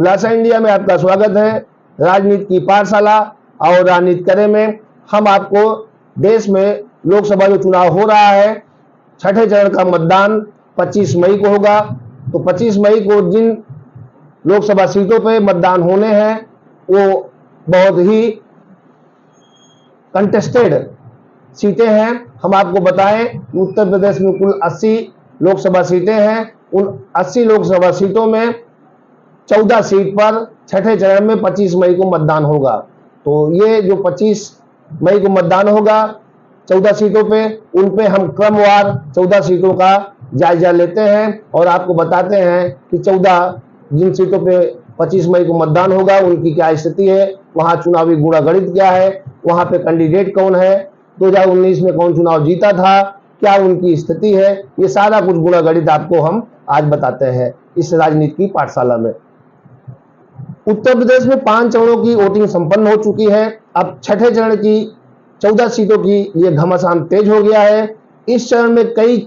खुलासा इंडिया में आपका स्वागत है। राजनीति की पाठशाला और राजनीति करे में हम आपको देश में लोकसभा जो चुनाव हो रहा है, छठे चरण का मतदान 25 मई को होगा। तो 25 मई को जिन लोकसभा सीटों पे मतदान होने हैं वो बहुत ही कंटेस्टेड सीटें हैं। हम आपको बताएं कि उत्तर प्रदेश में कुल 80 लोकसभा सीटें हैं। उन 80 लोकसभा सीटों में 14 सीट पर छठे चरण में 25 मई को मतदान होगा। तो ये जो 25 मई को मतदान होगा 14 सीटों पे, उन पे हम क्रमवार 14 सीटों का जायजा लेते हैं और आपको बताते हैं कि 14 जिन सीटों पे 25 मई को मतदान होगा उनकी क्या स्थिति है, वहां चुनावी गुणागणित क्या है, वहां पे कैंडिडेट कौन है, 2019 में कौन चुनाव जीता था, क्या उनकी स्थिति है, ये सारा कुछ गुणागणित आपको हम आज बताते हैं इस राजनीति की पाठशाला में। उत्तर प्रदेश में 5 चरणों की वोटिंग संपन्न हो चुकी है। अब छठे चरण की 14 सीटों की ये घमासान तेज हो गया है। इस चरण में कई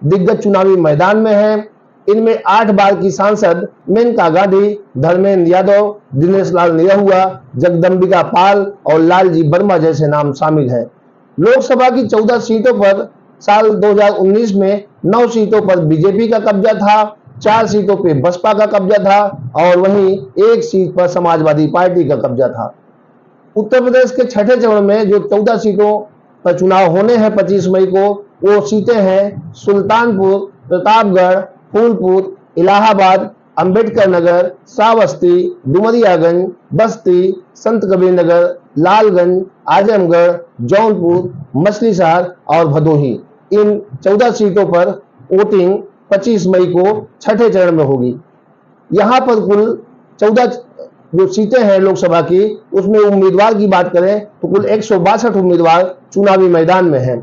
दिग्गज चुनावी मैदान में हैं। इनमें 8 बार की सांसद मेनका गांधी, धर्मेंद्र यादव, दिनेश लाल निरहुआ, जगदम्बिका पाल और लालजी वर्मा जैसे नाम शामिल हैं। लोकसभा की 14 सीटों पर साल 2019 में 9 सीटों पर बीजेपी का कब्जा था, 4 सीटों पे बसपा का कब्जा था और वहीं 1 सीट पर समाजवादी पार्टी का कब्जा था। उत्तर प्रदेश के छठे चरण में जो 14 सीटों पर चुनाव होने हैं 25 मई को, वो सीटें हैं सुल्तानपुर, प्रतापगढ़, फूलपुर, इलाहाबाद, अंबेडकर नगर, श्रावस्ती, डुमरियागंज, बस्ती, संत कबीर नगर, लालगंज, आजमगढ़, जौनपुर, मछलीशहर और भदोही। इन 14 सीटों पर वोटिंग 25 मई को छठे चरण में होगी। यहाँ पर कुल 14 जो सीटें हैं लोकसभा की, उसमें उम्मीदवार की बात करें तो कुल 162 उम्मीदवार चुनावी मैदान में हैं।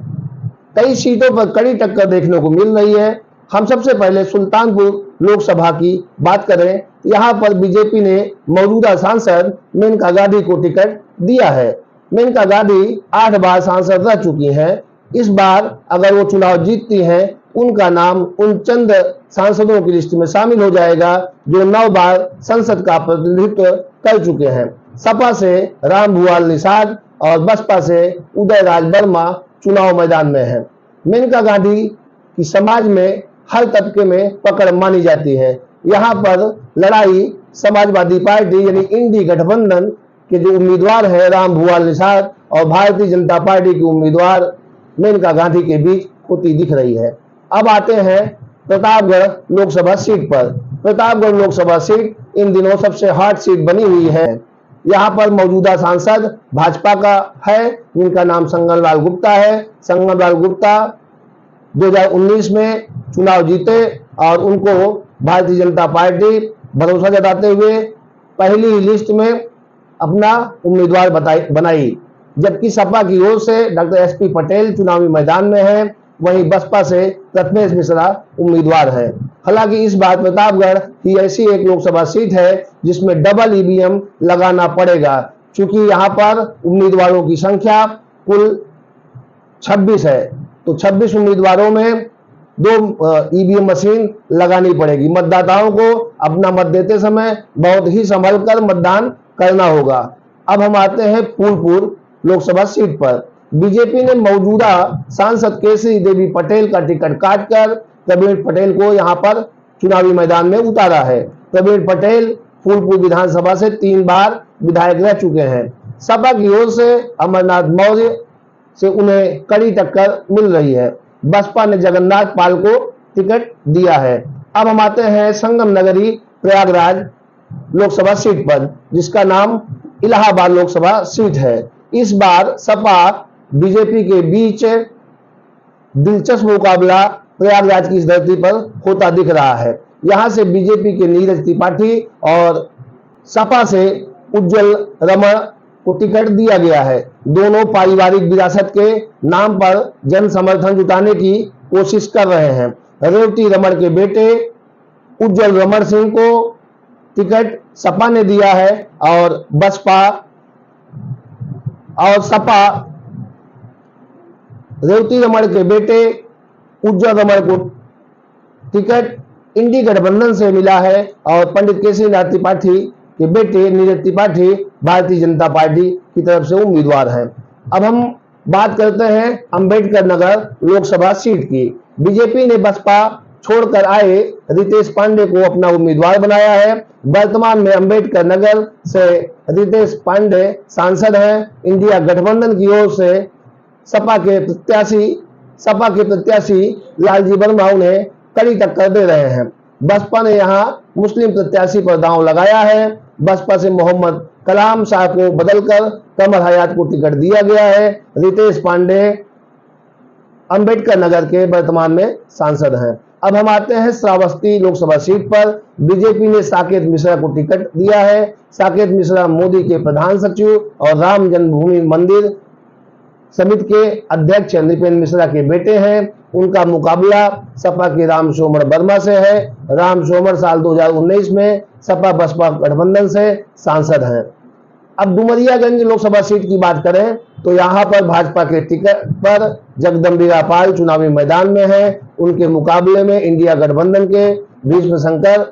कई सीटों पर कड़ी टक्कर देखने को मिल रही है। हम सबसे पहले सुल्तानपुर लोकसभा की बात करें, यहाँ पर बीजेपी ने मौजूदा सांसद मेनका गांधी को टिकट दिया है। मेनका गांधी 8 बार सांसद रह चुकी हैं। इस बार अगर वो चुनाव जीतती हैं, उनका नाम उन चंद सांसदों की लिस्ट में शामिल हो जाएगा जो 9 बार संसद का प्रतिनिधित्व कर चुके हैं। सपा से रामभुआल निषाद और बसपा से उदयराज वर्मा चुनाव मैदान में हैं। मेनका गांधी की समाज में हर तबके में पकड़ मानी जाती है। यहाँ पर लड़ाई समाजवादी पार्टी यानी इंडी गठबंधन के जो उम्मीदवार है रामभुआल निषाद और भारतीय जनता पार्टी के उम्मीदवार मेनका गांधी के बीच होती दिख रही है। अब आते हैं प्रतापगढ़ लोकसभा सीट पर। प्रतापगढ़ लोकसभा सीट इन दिनों सबसे हॉट सीट बनी हुई है। यहाँ पर मौजूदा सांसद भाजपा का है, जिनका नाम संगमलाल गुप्ता है। संगमलाल गुप्ता 2019 में चुनाव जीते और उनको भारतीय जनता पार्टी भरोसा जताते हुए पहली लिस्ट में अपना उम्मीदवार बनाई, जबकि सपा की ओर से डॉक्टर एसपी पटेल चुनावी मैदान में है, वहीं बसपा से रत्नेश मिश्रा उम्मीदवार है। हालांकि इस बार प्रतापगढ़ ही ऐसी एक लोकसभा सीट है जिसमें डबल ईवीएम लगाना पड़ेगा, क्योंकि यहाँ पर उम्मीदवारों की संख्या कुल 26 है। तो 26 उम्मीदवारों में 2 ईवीएम मशीन लगानी पड़ेगी। मतदाताओं को अपना मत देते समय बहुत ही संभल कर मतदान करना होगा। अब हम आते हैं फूलपुर लोकसभा सीट पर। बीजेपी ने मौजूदा सांसद केसरी देवी पटेल का टिकट काटकर प्रवीण पटेल को यहां पर चुनावी मैदान में उतारा है। प्रवीण पटेल फूलपुर विधानसभा से 3 बार विधायक रह चुके हैं। सपा की ओर से अमरनाथ मौर्य से उन्हें कड़ी टक्कर मिल रही है। बसपा ने जगन्नाथ पाल को टिकट दिया है। अब हम आते हैं संगम नगरी प्रयागराज लोकसभा सीट पर, जिसका नाम इलाहाबाद लोकसभा सीट है। इस बार सपा बीजेपी के बीच दिलचस्प मुकाबला प्रयागराज की इस धरती पर होता दिख रहा है। यहां से बीजेपी के नीरज त्रिपाठी और सपा से उज्जवल रमण को टिकट दिया गया है। दोनों पारिवारिक विरासत के नाम पर जन समर्थन जुटाने की कोशिश कर रहे हैं। रेवती रमण के बेटे उज्जवल रमण सिंह को टिकट सपा ने दिया है और बसपा और सपा रेवती रमण के बेटे उज्जवल रमण को टिकट इंडी गठबंधन से मिला है और पंडित केसरी नाथ त्रिपाठी के बेटे नीरज त्रिपाठी भारतीय जनता पार्टी की तरफ से उम्मीदवार हैं। अब हम बात करते हैं अंबेडकर नगर लोकसभा सीट की। बीजेपी ने बसपा छोड़कर आए रितेश पांडे को अपना उम्मीदवार बनाया है। वर्तमान में अंबेडकर नगर से रितेश पांडे सांसद हैं। इंडिया गठबंधन की ओर से सपा के प्रत्याशी लालजी वर्मा उन्हें कड़ी टक्कर दे रहे हैं। बसपा ने यहां मुस्लिम प्रत्याशी पर दांव लगाया है। बसपा से मोहम्मद कलाम शाह को बदलकर कमर हयात को टिकट दिया गया है। रितेश पांडे अंबेडकर नगर के वर्तमान में सांसद हैं। अब हम आते हैं श्रावस्ती लोकसभा सीट पर। बीजेपी ने साकेत मिश्रा को टिकट दिया है। साकेत मिश्रा मोदी के प्रधान सचिव और राम जन्मभूमि मंदिर समिति के अध्यक्ष नृपेंद्र मिश्रा के बेटे हैं। उनका मुकाबला सपा के राम शोमर वर्मा से है। राम शोमर साल 2019 में सपा बसपा गठबंधन से सांसद हैं। अब डुमरियागंज लोकसभा सीट की बात करें तो यहां पर भाजपा के टिकट पर जगदम्बिका पाल चुनावी मैदान में है। उनके मुकाबले में इंडिया गठबंधन के भीष्म शंकर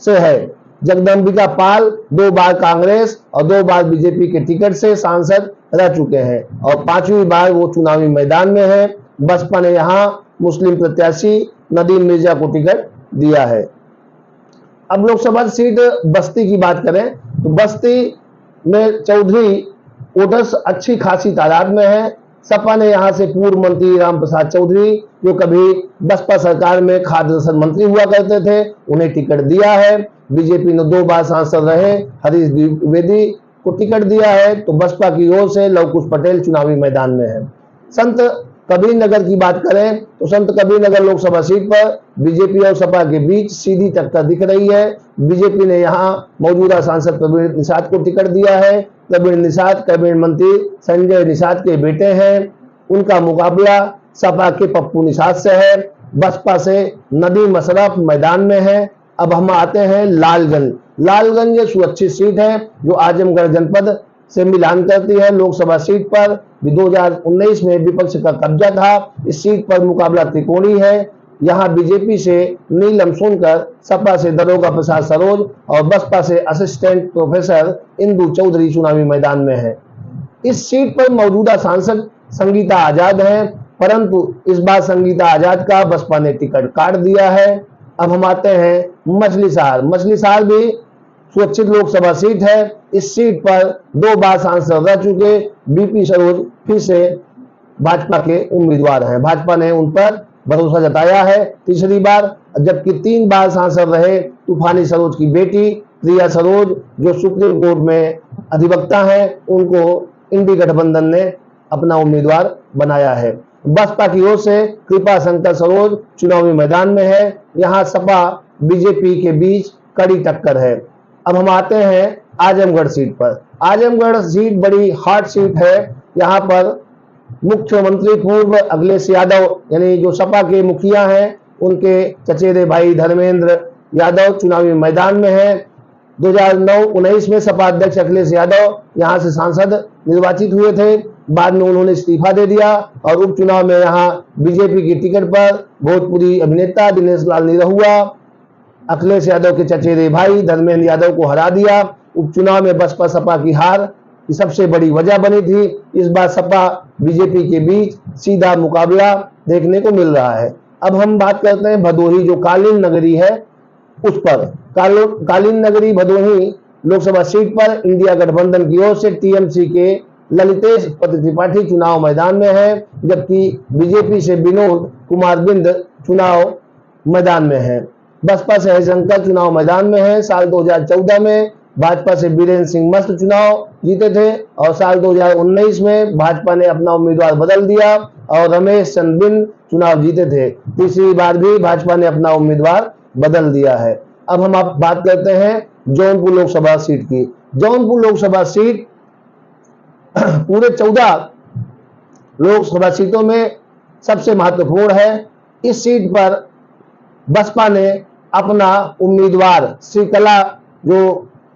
से है। जगदम्बिका पाल 2 बार कांग्रेस और 2 बार बीजेपी के टिकट से सांसद रह चुके हैं और 5वीं बार वो चुनावी मैदान में है। बसपा ने यहां मुस्लिम प्रत्याशी नदीम मिर्जा को टिकट दिया है। अब लोकसभा सीट बस्ती की बात करें तो बस्ती में चौधरी वोटर्स अच्छी खासी तादाद में है। सपा ने यहां से पूर्व मंत्री राम प्रसाद चौधरी जो कभी बसपा सरकार में खाद्य रसद मंत्री हुआ करते थे उन्हें टिकट दिया है। बीजेपी ने 2 बार सांसद रहे हरीश द्विवेदी को टिकट दिया है। तो बसपा की ओर से लव कुश पटेल चुनावी मैदान में है। संत कबीर नगर की बात करें तो संत कबीर नगर लोकसभा सीट पर बीजेपी और सपा के बीच सीधी टक्कर दिख रही है। बीजेपी ने यहां मौजूदा सांसद प्रवीण निषाद को टिकट दिया है। प्रवीण निषाद कैबिनेट मंत्री संजय निषाद के बेटे हैं। उनका मुकाबला सपा के पप्पू निषाद से है। बसपा से नदीम अशरफ मैदान में है। अब हम आते हैं लालगंज। लालगंज ये सुरक्षित सीट है जो आजमगढ़ जनपद से मिलान करती है। लोकसभा सीट पर 2019 में विपक्ष का कब्जा था। इस सीट पर मुकाबला त्रिकोणीय है। यहां बीजेपी से नीलम सोनकर, सपा से दरोगा प्रसाद सरोज और बसपा से असिस्टेंट प्रोफेसर इंदु चौधरी चुनावी मैदान में है। इस सीट पर मौजूदा सांसद संगीता आजाद हैं, परंतु इस बार संगीता आजाद का बसपा ने टिकट काट दिया है। अब हम आते हैं मछलीशहर। मछलीशहर भी सुरक्षित लोकसभा सीट है। इस सीट पर 2 बार सांसद रह चुके बीपी सरोज फिर से भाजपा के उम्मीदवार हैं। भाजपा ने उन पर भरोसा जताया है तीसरी बार, जबकि 3 बार सांसद रहे तूफानी सरोज की बेटी प्रिया सरोज जो सुप्रीम कोर्ट में अधिवक्ता हैं, उनको इंडी गठबंधन ने अपना उम्मीदवार बनाया है। बसपा की ओर से कृपा शंकर सरोज चुनावी मैदान में है। यहां सपा बीजेपी के बीच कड़ी टक्कर है। अब हम आते हैं आजमगढ़ सीट पर। आजमगढ़ सीट बड़ी हॉट सीट है। यहाँ पर मुख्यमंत्री पूर्व अखिलेश यादव यानी जो सपा के मुखिया हैं उनके चचेरे भाई धर्मेंद्र यादव चुनावी मैदान में है। 2009-19 में सपा अध्यक्ष अखिलेश यादव यहाँ से सांसद निर्वाचित हुए थे। बाद में उन्होंने इस्तीफा दे दिया और उपचुनाव में यहाँ बीजेपी की टिकट पर भोजपुरी अभिनेता दिनेश लाल निरहुआ अखिलेश यादव के चचेरे भाई धर्मेंद्र यादव को हरा दिया। उपचुनाव में बसपा सपा की हार की सबसे बड़ी वजह बनी थी। इस बार सपा बीजेपी के बीच सीधा मुकाबला देखने को मिल रहा है। अब हम बात करते हैं भदोही जो कालीन नगरी है उस पर। कालीन नगरी भदोही लोकसभा सीट पर इंडिया गठबंधन की ओर से टीएमसी के ललितेश त्रिपाठी चुनाव मैदान में है, जबकि बीजेपी से विनोद कुमार बिंद चुनाव मैदान में है। बसपा से हरिशंकर चुनाव मैदान में है। साल 2014 में भाजपा से बीरेन्द्र सिंह मस्त चुनाव जीते थे और साल 2019 में भाजपा ने अपना उम्मीदवार बदल दिया और रमेश चंद्र बिंद चुनाव जीते थे। तीसरी बार भी भाजपा ने अपना उम्मीदवार बदल दिया है। अब हम आप बात करते हैं जौनपुर लोकसभा सीट की। जौनपुर लोकसभा सीट पूरे 14 लोकसभा सीटों में सबसे महत्वपूर्ण है। इस सीट पर बसपा ने अपना उम्मीदवार श्रीकला जो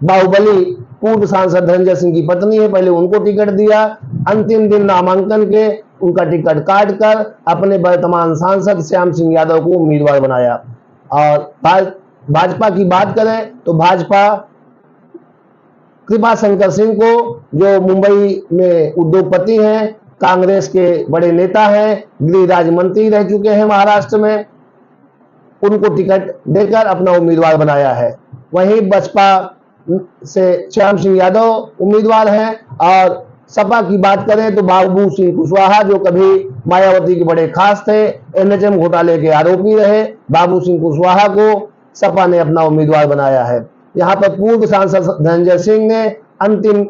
बाहुबली पूर्व सांसद धनंजय सिंह की पत्नी है, पहले उनको टिकट दिया। अंतिम दिन नामांकन के उनका टिकट काट कर अपने वर्तमान सांसद श्याम सिंह यादव को उम्मीदवार बनाया और भाजपा की बात करें तो भाजपा कृपा शंकर सिंह को, जो मुंबई में उद्योगपति हैं, कांग्रेस के बड़े नेता हैं, गृह राज्य मंत्री रह चुके हैं महाराष्ट्र में, उनको टिकट देकर अपना उम्मीदवार बनाया है। वहीं बसपा से श्याम सिंह यादव उम्मीदवार हैं, और सपा की बात करें तो बाबू सिंह कुशवाहा, जो कभी मायावती के बड़े खास थे, एनएचएम घोटाले के आरोपी रहे, बाबू सिंह कुशवाहा को सपा ने अपना उम्मीदवार बनाया है। यहाँ पर पूर्व सांसद धनंजय सिंह ने अंतिम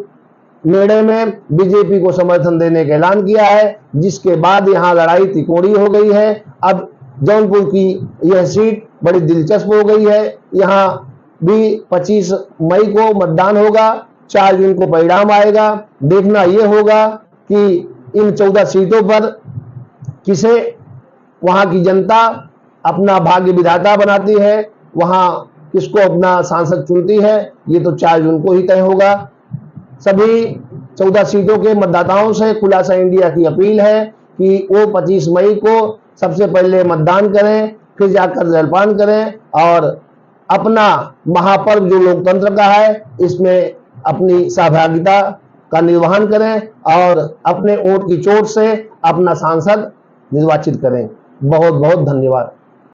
निर्णय में बीजेपी को समर्थन देने का ऐलान किया है, जिसके बाद यहाँ लड़ाई तिकोड़ी हो गई है। अब जौनपुर की यह सीट बड़ी दिलचस्प हो गई है। यहाँ भी 25 मई को मतदान होगा, 4 जून को परिणाम आएगा। देखना यह होगा कि इन 14 सीटों पर किसे वहां की जनता अपना भाग्य विधाता बनाती है, वहां किसको अपना सांसद चुनती है, ये तो 4 जून को ही तय होगा। सभी 14 सीटों के मतदाताओं से खुलासा इंडिया की अपील है कि वो 25 मई को सबसे पहले मतदान करें, फिर जाकर जलपान करें और अपना महापर्व जो लोकतंत्र का है, इसमें अपनी सहभागिता का निर्वहन करें और अपने वोट की चोट से अपना सांसद निर्वाचित करें। बहुत बहुत धन्यवाद।